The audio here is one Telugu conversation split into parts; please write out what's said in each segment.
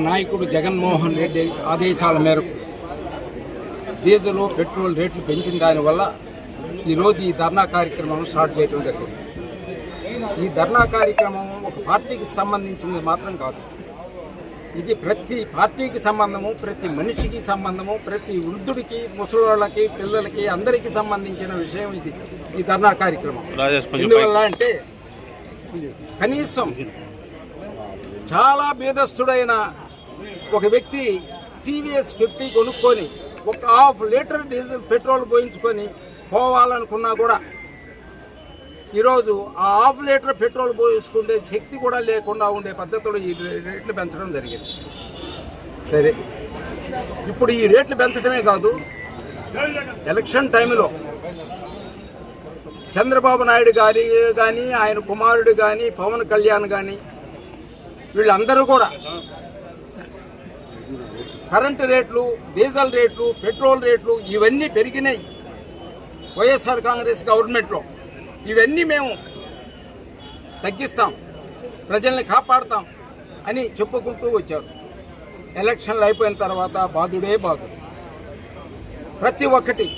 నాయకుడు జగన్మోహన్ రెడ్డి ఆదేశాల మేరకు డీజిల్ పెట్రోల్ రేట్లు పెంచిన దానివల్ల ఈరోజు ఈ ధర్నా కార్యక్రమం స్టార్ట్ చేయడం జరిగింది. ఈ ధర్నా కార్యక్రమం ఒక పార్టీకి సంబంధించింది మాత్రం కాదు. ఇది ప్రతి పార్టీకి సంబంధము, ప్రతి మనిషికి సంబంధము, ప్రతి వృద్ధుడికి, ముసలివాళ్ళకి, పిల్లలకి అందరికీ సంబంధించిన విషయం ఇది ఈ ధర్నా కార్యక్రమం. ఎందువల్ల అంటే కనీసం చాలా బీదస్తుడైన ఒక వ్యక్తి టీవీఎస్ 50 కొనుక్కొని ఒక ½ లీటర్ డీజిల్ పెట్రోల్ పోయించుకొని పోవాలనుకున్నా కూడా ఈరోజు ఆ ½ లీటర్ పెట్రోల్ పోయించుకుంటే శక్తి కూడా లేకుండా ఉండే పద్ధతిలో ఈ రేట్లు పెంచడం జరిగింది. సరే, ఇప్పుడు ఈ రేట్లు పెంచడమే కాదు, ఎలక్షన్ టైంలో చంద్రబాబు నాయుడు గారి కానీ, ఆయన కుమారుడు కానీ, పవన్ కళ్యాణ్ కానీ వీళ్ళందరూ కూడా కరెంటు రేట్లు, డీజిల్ రేట్లు, పెట్రోల్ రేట్లు ఇవన్నీ పెరిగినాయి వైఎస్ఆర్ కాంగ్రెస్ గవర్నమెంట్లో. ఇవన్నీ మేము తగ్గిస్తాం, ప్రజల్ని కాపాడుతాం అని చెప్పుకుంటూ వచ్చారు. ఎలక్షన్లు అయిపోయిన తర్వాత బాధుడే బాధుడు. ప్రతి ఒక్కటి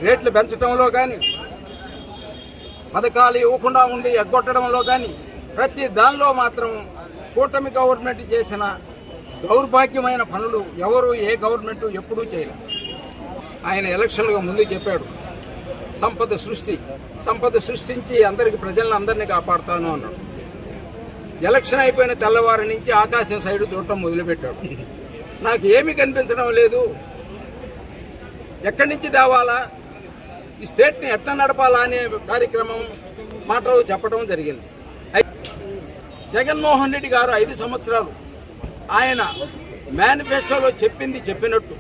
రేట్లు పెంచడంలో కానీ, పథకాలు ఇవ్వకుండా ఉండి ఎగ్గొట్టడంలో కానీ, ప్రతి దానిలో మాత్రం కూటమి గవర్నమెంట్ చేసిన దౌర్భాగ్యమైన పనులు ఎవరు ఏ గవర్నమెంట్ ఎప్పుడూ చేయలేదు. ఆయన ఎలక్షన్లుగా ముందు చెప్పాడు, సంపద సృష్టించి ప్రజలను అందరినీ కాపాడుతాను అన్నాడు. ఎలక్షన్ అయిపోయిన తెల్లవారి నుంచి ఆకాశం సైడు చూడటం మొదలుపెట్టాడు. నాకు ఏమీ కనిపించడం లేదు, ఎక్కడి నుంచి తేవాలా, ఈ స్టేట్ని ఎట్లా నడపాలా అనే కార్యక్రమం మాటలు చెప్పడం జరిగింది. జగన్మోహన్ రెడ్డి గారు 5 సంవత్సరాలు ఆయన మేనిఫెస్టోలో చెప్పింది చెప్పినట్టు,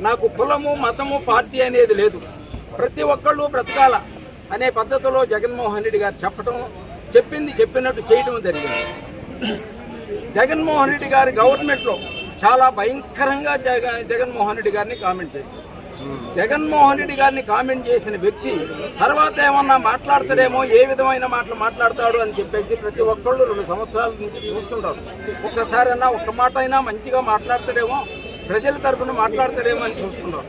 నాకు కులము, మతము, పార్టీ అనేది లేదు, ప్రతి ఒక్కళ్ళు బ్రతకాల అనే పద్ధతిలో జగన్మోహన్ రెడ్డి గారు చెప్పింది చెప్పినట్టు చేయడం జరిగింది. జగన్మోహన్ రెడ్డి గారి గవర్నమెంట్లో చాలా భయంకరంగా జగన్మోహన్ రెడ్డి గారిని కామెంట్ చేశారు. జగన్మోహన్ రెడ్డి గారిని కామెంట్ చేసిన వ్యక్తి తర్వాత ఏమన్నా మాట్లాడతాడేమో, ఏ విధమైన మాటలు మాట్లాడతాడు అని చెప్పేసి ప్రతి ఒక్కళ్ళు 2 సంవత్సరాల నుంచి చూస్తుంటారు. ఒక్కసారైనా ఒక్క మాట అయినా మంచిగా మాట్లాడతాడేమో, ప్రజల తరఫున మాట్లాడతాడేమో అని చూస్తున్నారు.